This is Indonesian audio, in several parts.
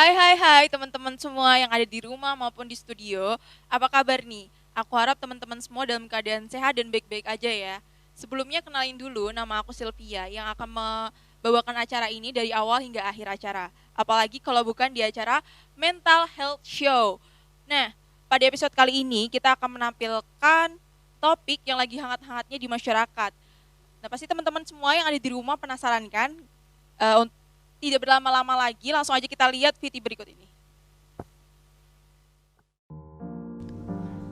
Hai teman-teman semua yang ada di rumah maupun di studio. Apa kabar nih? Aku harap teman-teman semua dalam keadaan sehat dan baik-baik aja ya. Sebelumnya kenalin dulu, nama aku Sylvia yang akan membawakan acara ini dari awal hingga akhir acara. Apalagi kalau bukan di acara Mental Health Show. Nah, pada episode kali ini kita akan menampilkan topik yang lagi hangat-hangatnya di masyarakat. Nah, pasti teman-teman semua yang ada di rumah penasaran kan? Tidak berlama-lama lagi, langsung aja kita lihat video berikut ini.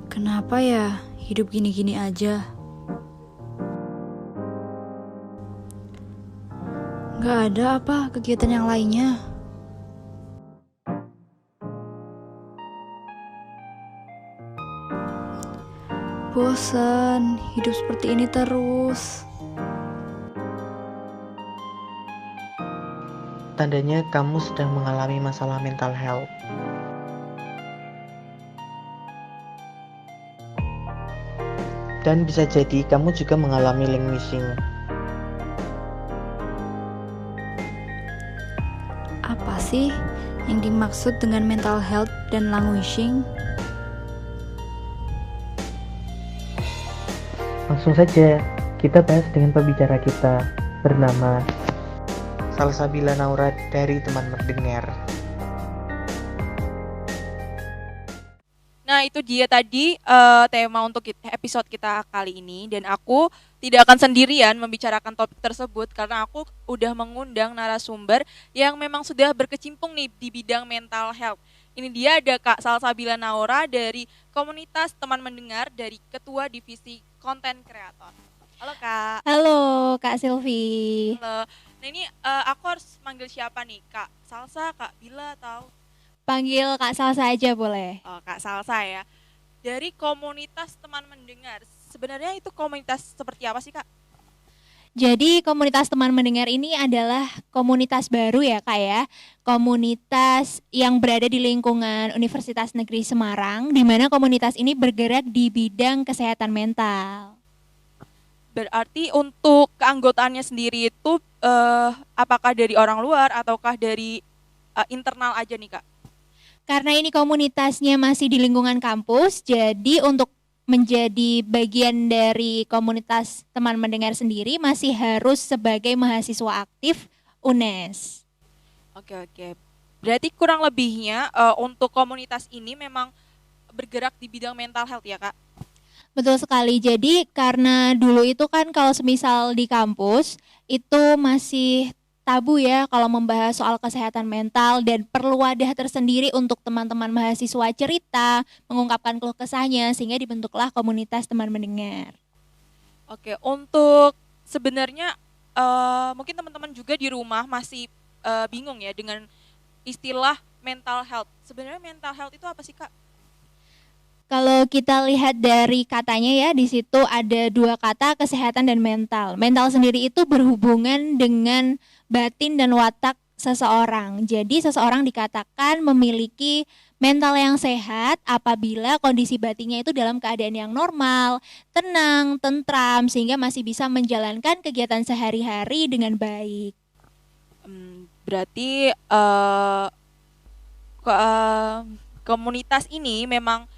Kenapa ya hidup gini-gini aja? Gak ada apa kegiatan yang lainnya? Bosan hidup seperti ini terus. Tandanya kamu sedang mengalami masalah mental health. Dan bisa jadi kamu juga mengalami languishing. Apa sih yang dimaksud dengan mental health dan languishing? Langsung saja, kita bahas dengan pembicara kita bernama Salsabila Naura dari Teman Mendengar. Nah, itu dia tadi tema untuk episode kita kali ini. Dan aku tidak akan sendirian membicarakan topik tersebut karena aku udah mengundang narasumber yang memang sudah berkecimpung nih di bidang mental health. Ini dia ada Kak Salsabila Naura dari komunitas Teman Mendengar dari Ketua Divisi Konten Kreator. Halo Kak. Halo Kak Silvi. Halo. Nah ini aku harus manggil siapa nih? Kak Salsa, Kak Bila atau? Panggil Kak Salsa aja boleh. Oh, Kak Salsa ya. Dari komunitas Teman Mendengar. Sebenarnya itu komunitas seperti apa sih Kak? Jadi komunitas teman mendengar ini adalah komunitas baru ya Kak ya. Komunitas yang berada di lingkungan Universitas Negeri Semarang, di mana komunitas ini bergerak di bidang kesehatan mental. Berarti untuk keanggotaannya sendiri itu apakah dari orang luar ataukah dari internal aja nih Kak? Karena ini komunitasnya masih di lingkungan kampus, jadi untuk menjadi bagian dari komunitas teman mendengar sendiri masih harus sebagai mahasiswa aktif UNES. Oke. Berarti kurang lebihnya untuk komunitas ini memang bergerak di bidang mental health ya Kak? Betul sekali. Jadi karena dulu itu kan kalau semisal di kampus itu masih tabu ya kalau membahas soal kesehatan mental dan perlu wadah tersendiri untuk teman-teman mahasiswa cerita, mengungkapkan keluh kesahnya sehingga dibentuklah komunitas teman mendengar. Oke, untuk sebenarnya mungkin teman-teman juga di rumah masih bingung ya dengan istilah mental health. Sebenarnya mental health itu apa sih Kak? Kalau kita lihat dari katanya ya, di situ ada dua kata, kesehatan dan mental. Mental sendiri itu berhubungan dengan batin dan watak seseorang. Jadi seseorang dikatakan memiliki mental yang sehat apabila kondisi batinnya itu dalam keadaan yang normal, tenang, tentram, sehingga masih bisa menjalankan kegiatan sehari-hari dengan baik. Berarti komunitas ini memang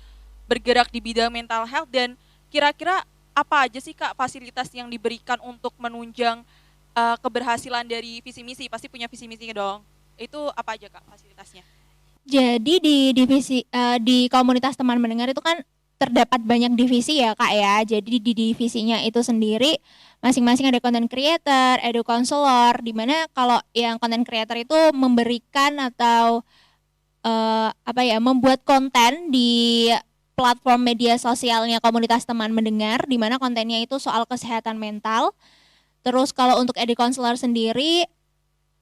bergerak di bidang mental health. Dan kira-kira apa aja sih Kak fasilitas yang diberikan untuk menunjang keberhasilan dari visi misi? Pasti punya visi misi dong. Itu apa aja Kak fasilitasnya? Jadi di komunitas teman mendengar itu kan terdapat banyak divisi ya Kak ya. Jadi di divisinya itu sendiri masing-masing ada content creator, edu counselor, di mana kalau yang content creator itu memberikan atau membuat konten di platform media sosialnya komunitas teman mendengar, di mana kontennya itu soal kesehatan mental. Terus kalau untuk edu counselor sendiri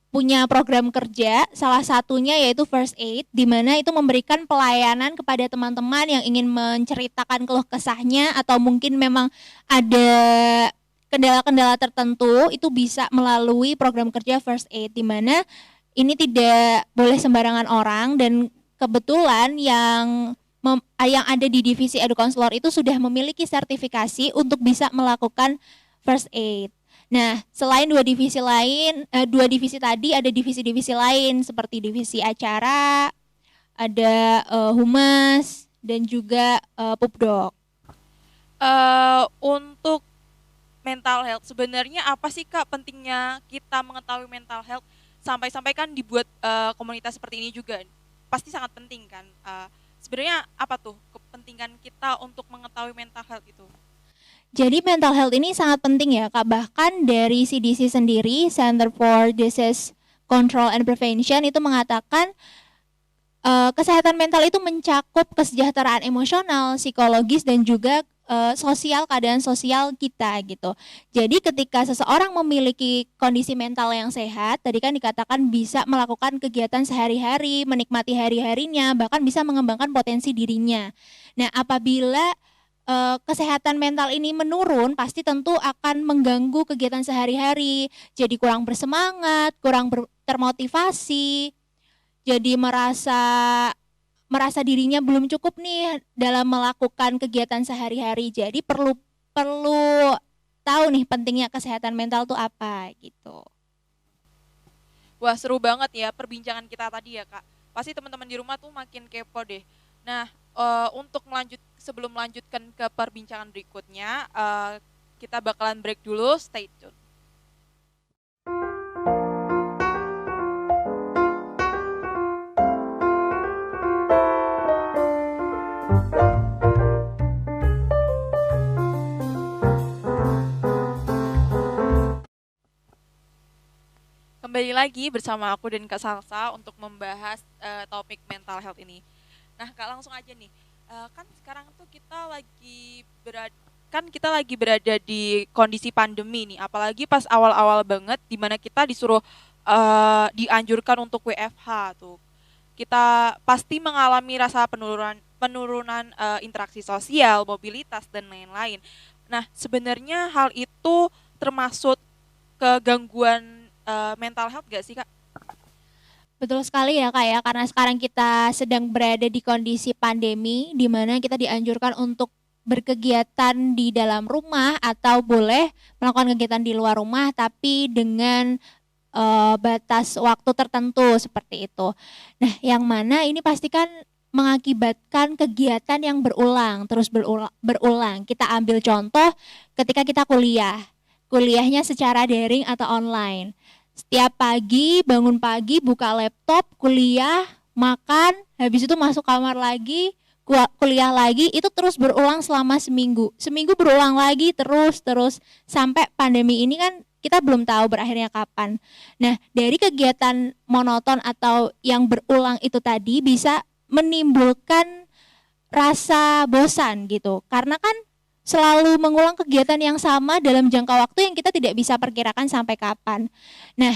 punya program kerja, salah satunya yaitu first aid, di mana itu memberikan pelayanan kepada teman-teman yang ingin menceritakan keluh kesahnya atau mungkin memang ada kendala-kendala tertentu, itu bisa melalui program kerja first aid, di mana ini tidak boleh sembarangan orang. Dan kebetulan yang ada di divisi edu counselor itu sudah memiliki sertifikasi untuk bisa melakukan first aid. Nah, selain dua divisi tadi ada divisi-divisi lain seperti divisi acara, ada humas dan juga pupdok. Untuk mental health, sebenarnya apa sih Kak pentingnya kita mengetahui mental health sampai-sampai kan dibuat komunitas seperti ini juga pasti sangat penting kan. Sebenarnya apa tuh kepentingan kita untuk mengetahui mental health itu? Jadi mental health ini sangat penting ya Kak. Bahkan dari CDC sendiri, Center for Disease Control and Prevention itu mengatakan kesehatan mental itu mencakup kesejahteraan emosional, psikologis dan juga sosial, keadaan sosial kita gitu. Jadi ketika seseorang memiliki kondisi mental yang sehat, tadi kan dikatakan bisa melakukan kegiatan sehari-hari, menikmati hari-harinya, bahkan bisa mengembangkan potensi dirinya. Nah, apabila kesehatan mental ini menurun, pasti tentu akan mengganggu kegiatan sehari-hari. Jadi kurang bersemangat, kurang termotivasi, jadi merasa dirinya belum cukup nih dalam melakukan kegiatan sehari-hari. Jadi perlu tahu nih pentingnya kesehatan mental tuh apa gitu. Wah, seru banget ya perbincangan kita tadi ya Kak. Pasti teman-teman di rumah tuh makin kepo deh. Nah, untuk sebelum melanjutkan ke perbincangan berikutnya, kita bakalan break dulu, stay tune. Kembali lagi bersama aku dan Kak Salsa untuk membahas topik mental health ini. Nah Kak, langsung aja nih, kan sekarang tuh kita lagi berada di kondisi pandemi nih, apalagi pas awal-awal banget dimana kita disuruh dianjurkan untuk WFH tuh. Kita pasti mengalami rasa penurunan interaksi sosial, mobilitas dan lain-lain. Nah sebenarnya hal itu termasuk kegangguan mental health gak sih Kak? Betul sekali ya Kak ya, karena sekarang kita sedang berada di kondisi pandemi di mana kita dianjurkan untuk berkegiatan di dalam rumah atau boleh melakukan kegiatan di luar rumah tapi dengan batas waktu tertentu seperti itu. Nah, yang mana ini pastikan mengakibatkan kegiatan yang terus berulang. Kita ambil contoh ketika kita kuliahnya secara daring atau online. Setiap pagi, bangun pagi, buka laptop, kuliah, makan, habis itu masuk kamar lagi, kuliah lagi, itu terus berulang selama seminggu. Seminggu berulang lagi terus sampai pandemi ini kan kita belum tahu berakhirnya kapan. Nah, dari kegiatan monoton atau yang berulang itu tadi bisa menimbulkan rasa bosan gitu. Karena kan selalu mengulang kegiatan yang sama dalam jangka waktu yang kita tidak bisa perkirakan sampai kapan. Nah,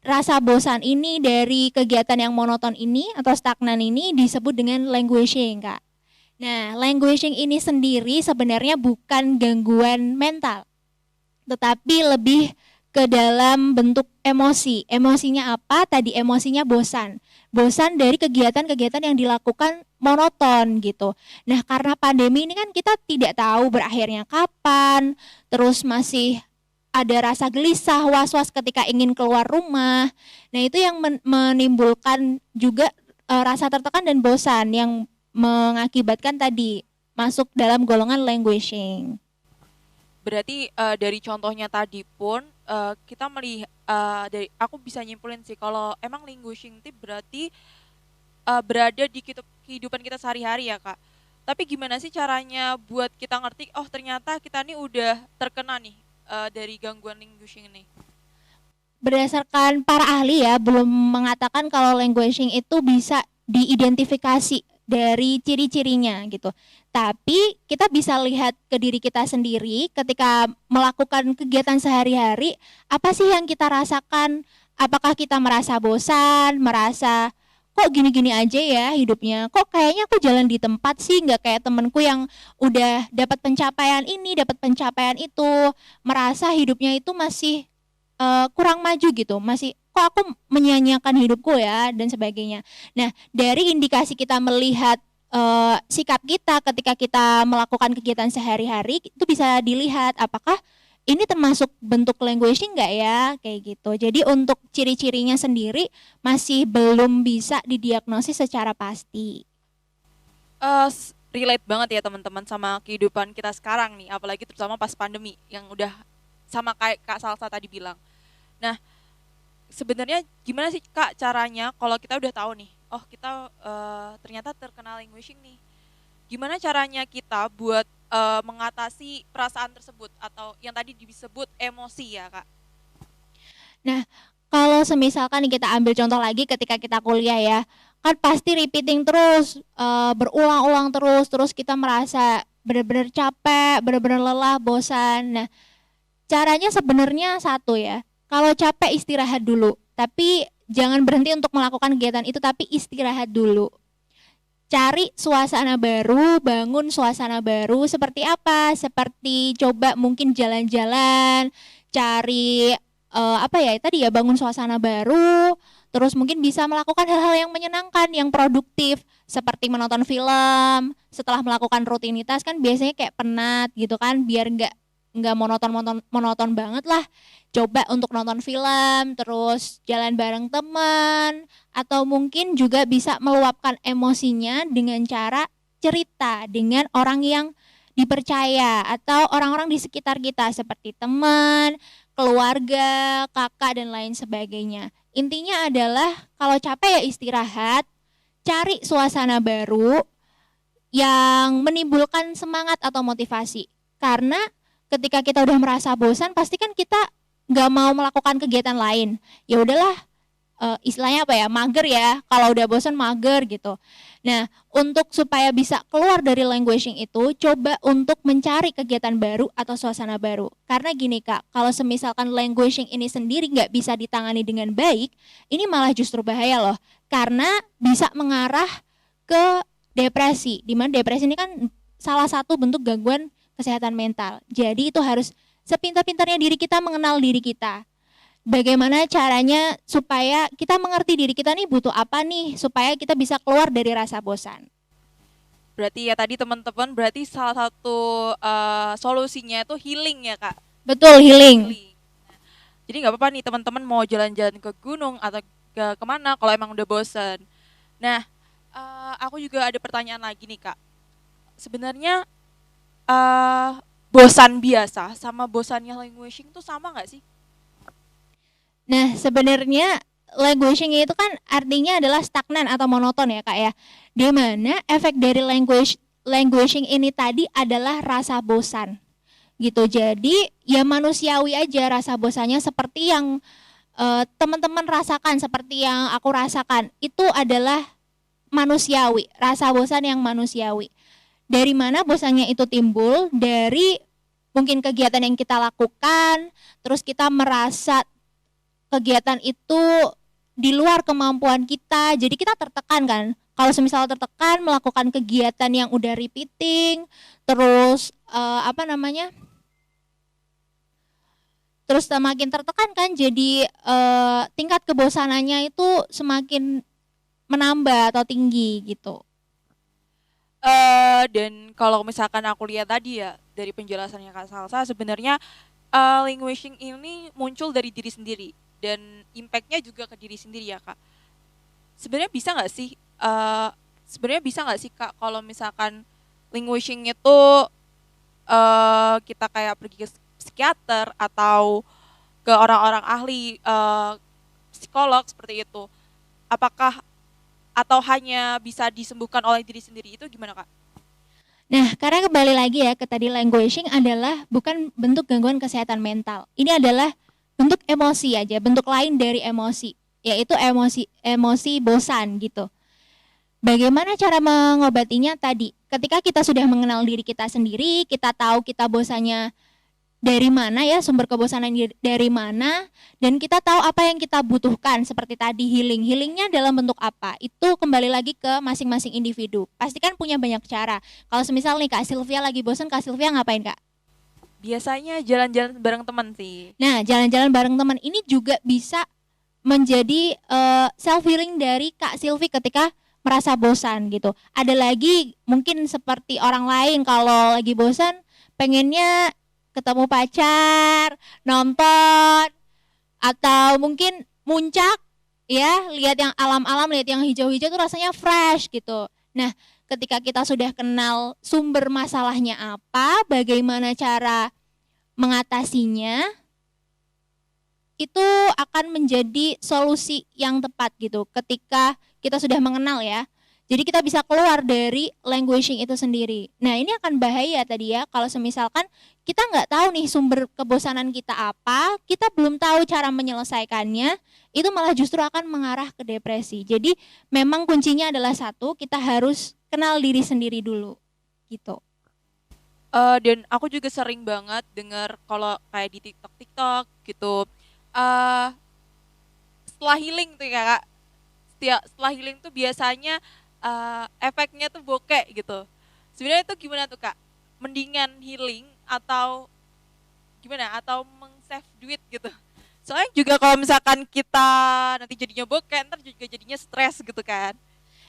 rasa bosan ini dari kegiatan yang monoton ini atau stagnan ini disebut dengan languishing, Kak. Nah, languishing ini sendiri sebenarnya bukan gangguan mental, tetapi lebih ke dalam bentuk emosi. Emosinya apa? Tadi emosinya bosan. Bosan dari kegiatan-kegiatan yang dilakukan monoton gitu. Nah, karena pandemi ini kan kita tidak tahu berakhirnya kapan, terus masih ada rasa gelisah, was-was ketika ingin keluar rumah. Nah, itu yang menimbulkan juga rasa tertekan dan bosan yang mengakibatkan tadi masuk dalam golongan languishing. Berarti dari contohnya tadi pun kita melihat aku bisa nyimpulin sih kalau emang languishing itu berarti berada di kehidupan kita sehari-hari ya Kak. Tapi gimana sih caranya buat kita ngerti oh ternyata kita nih udah terkena nih dari gangguan languishing ini? Berdasarkan para ahli ya belum mengatakan kalau languishing itu bisa diidentifikasi dari ciri-cirinya gitu. Tapi kita bisa lihat ke diri kita sendiri ketika melakukan kegiatan sehari-hari, apa sih yang kita rasakan? Apakah kita merasa bosan, merasa kok gini-gini aja ya hidupnya, kok kayaknya aku jalan di tempat sih, nggak kayak temenku yang udah dapat pencapaian ini, dapat pencapaian itu, merasa hidupnya itu masih kurang maju gitu, masih kok aku menyia-nyiakan hidupku ya dan sebagainya. Nah, dari indikasi kita melihat sikap kita ketika kita melakukan kegiatan sehari-hari itu bisa dilihat apakah ini termasuk bentuk languishing nggak ya, kayak gitu. Jadi untuk ciri-cirinya sendiri masih belum bisa didiagnosis secara pasti. Relate banget ya teman-teman sama kehidupan kita sekarang nih, apalagi terutama pas pandemi yang udah sama kayak Kak Salsa tadi bilang. Nah, sebenarnya gimana sih Kak caranya kalau kita udah tahu nih, oh kita ternyata terkena languishing nih. Gimana caranya kita buat mengatasi perasaan tersebut atau yang tadi disebut emosi ya Kak? Nah, kalau semisalkan nih kita ambil contoh lagi ketika kita kuliah ya, kan pasti repeating terus, berulang-ulang terus kita merasa benar-benar capek, benar-benar lelah, bosan. Nah, caranya sebenarnya satu ya, kalau capek istirahat dulu, tapi jangan berhenti untuk melakukan kegiatan itu, tapi istirahat dulu. Cari suasana baru, bangun suasana baru. Seperti apa? Seperti coba mungkin jalan-jalan, cari apa ya tadi ya, bangun suasana baru. Terus mungkin bisa melakukan hal-hal yang menyenangkan, yang produktif, seperti menonton film. Setelah melakukan rutinitas kan biasanya kayak penat gitu kan, biar nggak monoton banget lah. Coba untuk nonton film, terus jalan bareng teman, atau mungkin juga bisa meluapkan emosinya dengan cara cerita dengan orang yang dipercaya atau orang-orang di sekitar kita seperti teman, keluarga, kakak dan lain sebagainya. Intinya adalah kalau capek ya istirahat, cari suasana baru yang menimbulkan semangat atau motivasi. Karena ketika kita udah merasa bosan, pasti kan kita nggak mau melakukan kegiatan lain. Ya udahlah, istilahnya apa ya, mager ya, kalau udah bosan mager gitu. Nah, untuk supaya bisa keluar dari languishing itu, coba untuk mencari kegiatan baru atau suasana baru. Karena gini Kak, kalau semisalkan languishing ini sendiri nggak bisa ditangani dengan baik, ini malah justru bahaya loh. Karena bisa mengarah ke depresi, dimana depresi ini kan salah satu bentuk gangguan kesehatan mental. Jadi itu harus sepintar-pintarnya diri kita mengenal diri kita. Bagaimana caranya supaya kita mengerti diri kita nih butuh apa nih, supaya kita bisa keluar dari rasa bosan. Berarti ya tadi teman-teman, berarti salah satu solusinya itu healing ya Kak? Betul, healing. Jadi nggak apa-apa nih teman-teman mau jalan-jalan ke gunung atau kemana kalau emang udah bosan. Nah, aku juga ada pertanyaan lagi nih Kak. Sebenarnya bosan biasa sama bosannya languishing itu sama nggak sih? Nah, sebenarnya languishing itu kan artinya adalah stagnan atau monoton ya Kak ya. Di mana efek dari languishing ini tadi adalah rasa bosan. Gitu. Jadi ya manusiawi aja rasa bosannya seperti yang teman-teman rasakan, seperti yang aku rasakan. Itu adalah manusiawi, rasa bosan yang manusiawi. Dari mana bosannya itu timbul? Dari mungkin kegiatan yang kita lakukan, terus kita merasa kegiatan itu di luar kemampuan kita, jadi kita tertekan kan. Kalau misalnya tertekan melakukan kegiatan yang udah repeating, terus terus semakin tertekan kan, jadi tingkat kebosanannya itu semakin menambah atau tinggi gitu. Dan kalau misalkan aku lihat tadi ya dari penjelasannya Kak Salsa, sebenarnya languishing ini muncul dari diri sendiri dan impactnya juga ke diri sendiri ya Kak. Sebenarnya bisa nggak sih Kak kalau misalkan languishing itu kita kayak pergi ke psikiater atau ke orang-orang ahli psikolog seperti itu, apakah atau hanya bisa disembuhkan oleh diri sendiri, itu gimana Kak? Nah, karena kembali lagi ya ke tadi, languishing adalah bukan bentuk gangguan kesehatan mental. Ini adalah bentuk emosi aja, bentuk lain dari emosi, yaitu emosi bosan gitu. Bagaimana cara mengobatinya tadi? Ketika kita sudah mengenal diri kita sendiri, kita tahu kita bosannya dari mana ya, sumber kebosanan dari mana, dan kita tahu apa yang kita butuhkan. Seperti tadi healingnya dalam bentuk apa, itu kembali lagi ke masing-masing individu. Pasti kan punya banyak cara. Kalau semisal nih Kak Sylvia lagi bosan, Kak Sylvia ngapain Kak? Biasanya jalan-jalan bareng teman sih. Nah, jalan-jalan bareng teman ini juga bisa menjadi self healing dari Kak Sylvie ketika merasa bosan gitu. Ada lagi mungkin seperti orang lain kalau lagi bosan pengennya ketemu pacar, nonton, atau mungkin muncak, ya, lihat yang alam-alam, lihat yang hijau-hijau tuh rasanya fresh gitu. Nah, ketika kita sudah kenal sumber masalahnya apa, bagaimana cara mengatasinya, itu akan menjadi solusi yang tepat gitu ketika kita sudah mengenal ya. Jadi kita bisa keluar dari languishing itu sendiri. Nah, ini akan bahaya tadi ya kalau semisalkan kita nggak tahu nih sumber kebosanan kita apa, kita belum tahu cara menyelesaikannya, itu malah justru akan mengarah ke depresi. Jadi memang kuncinya adalah satu, kita harus kenal diri sendiri dulu gitu. Dan aku juga sering banget dengar kalau kayak di TikTok gitu. eh Setelah healing tuh ya kak, setelah healing tuh biasanya efeknya tuh bokeh gitu. Sebenarnya itu gimana tuh kak? Mendingan healing atau gimana? Atau meng-save duit gitu? Soalnya juga kalau misalkan kita nanti jadinya bokeh, ntar juga jadinya stres gitu kan?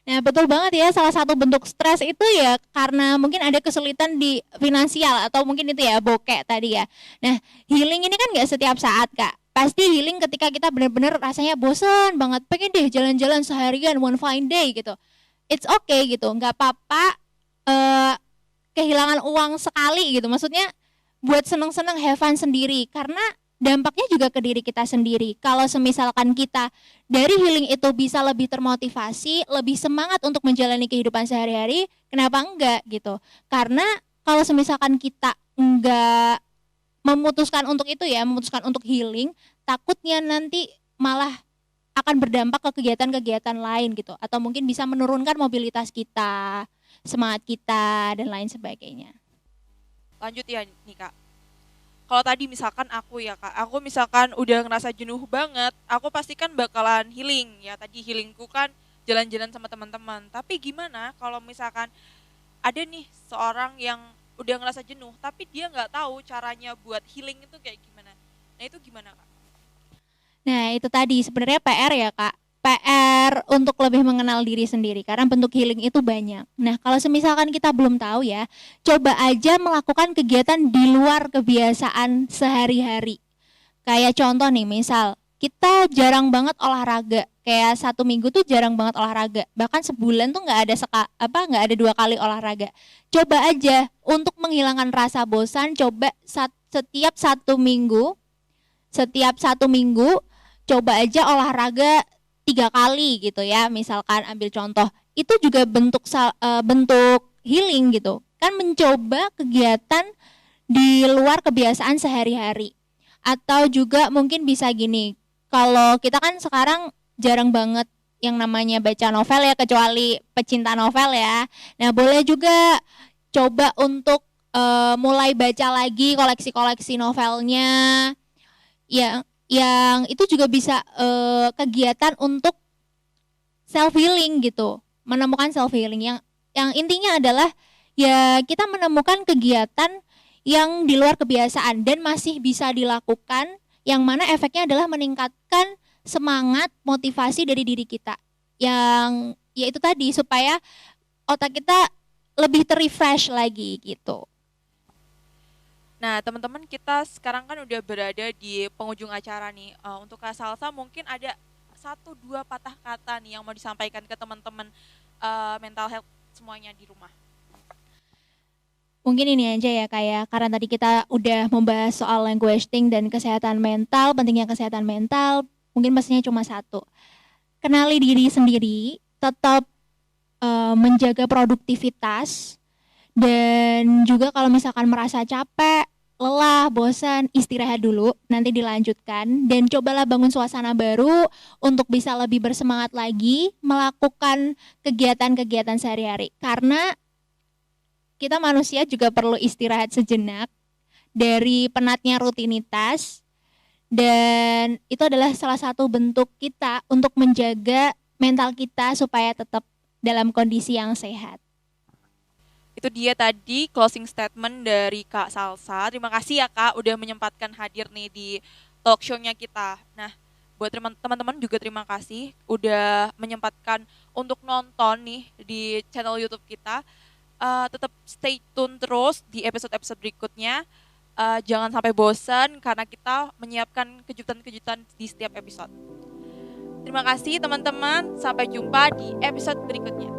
Nah, betul banget ya, salah satu bentuk stres itu ya karena mungkin ada kesulitan di finansial atau mungkin itu ya bokeh tadi ya. Nah, healing ini kan nggak setiap saat Kak. Pasti healing ketika kita benar-benar rasanya bosan banget, pengen deh jalan-jalan seharian one fine day gitu. It's okay gitu, nggak apa-apa eh, kehilangan uang sekali gitu. Maksudnya buat seneng-seneng have fun sendiri karena dampaknya juga ke diri kita sendiri. Kalau semisalkan kita dari healing itu bisa lebih termotivasi, lebih semangat untuk menjalani kehidupan sehari-hari, kenapa enggak gitu? Karena kalau semisalkan kita enggak memutuskan untuk itu ya, memutuskan untuk healing, takutnya nanti malah akan berdampak ke kegiatan-kegiatan lain gitu, atau mungkin bisa menurunkan mobilitas kita, semangat kita dan lain sebagainya. Lanjut ya nih kak. Kalau tadi misalkan aku ya kak, aku misalkan udah ngerasa jenuh banget, aku pasti kan bakalan healing ya. Tadi healingku kan jalan-jalan sama teman-teman. Tapi gimana kalau misalkan ada nih seorang yang udah ngerasa jenuh, tapi dia nggak tahu caranya buat healing itu kayak gimana. Nah itu gimana kak? Nah, itu tadi sebenarnya PR ya, Kak. PR untuk lebih mengenal diri sendiri karena bentuk healing itu banyak. Nah, kalau semisalkan kita belum tahu ya, coba aja melakukan kegiatan di luar kebiasaan sehari-hari. Kayak contoh nih, misal kita jarang banget olahraga. Kayak 1 minggu tuh jarang banget olahraga. Bahkan sebulan tuh nggak ada 2 kali olahraga. Coba aja untuk menghilangkan rasa bosan, coba setiap 1 minggu coba aja olahraga 3 kali gitu ya, misalkan ambil contoh itu juga bentuk healing gitu kan, mencoba kegiatan di luar kebiasaan sehari-hari. Atau juga mungkin bisa gini, kalau kita kan sekarang jarang banget yang namanya baca novel ya, kecuali pecinta novel ya. Nah, boleh juga coba untuk mulai baca lagi koleksi-koleksi novelnya, yang itu juga bisa kegiatan untuk self healing gitu, menemukan self healing yang intinya adalah ya kita menemukan kegiatan yang di luar kebiasaan dan masih bisa dilakukan, yang mana efeknya adalah meningkatkan semangat motivasi dari diri kita, yang ya itu tadi supaya otak kita lebih terrefresh lagi gitu. Nah, teman-teman, kita sekarang kan udah berada di penghujung acara nih. Untuk Kak Salsa mungkin ada 1-2 patah kata nih yang mau disampaikan ke teman-teman mental health semuanya di rumah. Mungkin ini aja ya kayak karena tadi kita udah membahas soal languishing dan kesehatan mental, pentingnya kesehatan mental, mungkin pastinya cuma satu. Kenali diri sendiri, tetap menjaga produktivitas, dan juga kalau misalkan merasa capek, lelah, bosan, istirahat dulu, nanti dilanjutkan. Dan cobalah bangun suasana baru untuk bisa lebih bersemangat lagi melakukan kegiatan-kegiatan sehari-hari. Karena kita manusia juga perlu istirahat sejenak dari penatnya rutinitas. Dan itu adalah salah satu bentuk kita untuk menjaga mental kita supaya tetap dalam kondisi yang sehat. Itu dia tadi closing statement dari Kak Salsa. Terima kasih ya Kak udah menyempatkan hadir nih di talk show-nya kita. Nah, buat teman-teman juga terima kasih udah menyempatkan untuk nonton nih di channel YouTube kita. Tetap stay tune terus di episode-episode berikutnya. jangan sampai bosan karena kita menyiapkan kejutan-kejutan di setiap episode. Terima kasih teman-teman, sampai jumpa di episode berikutnya.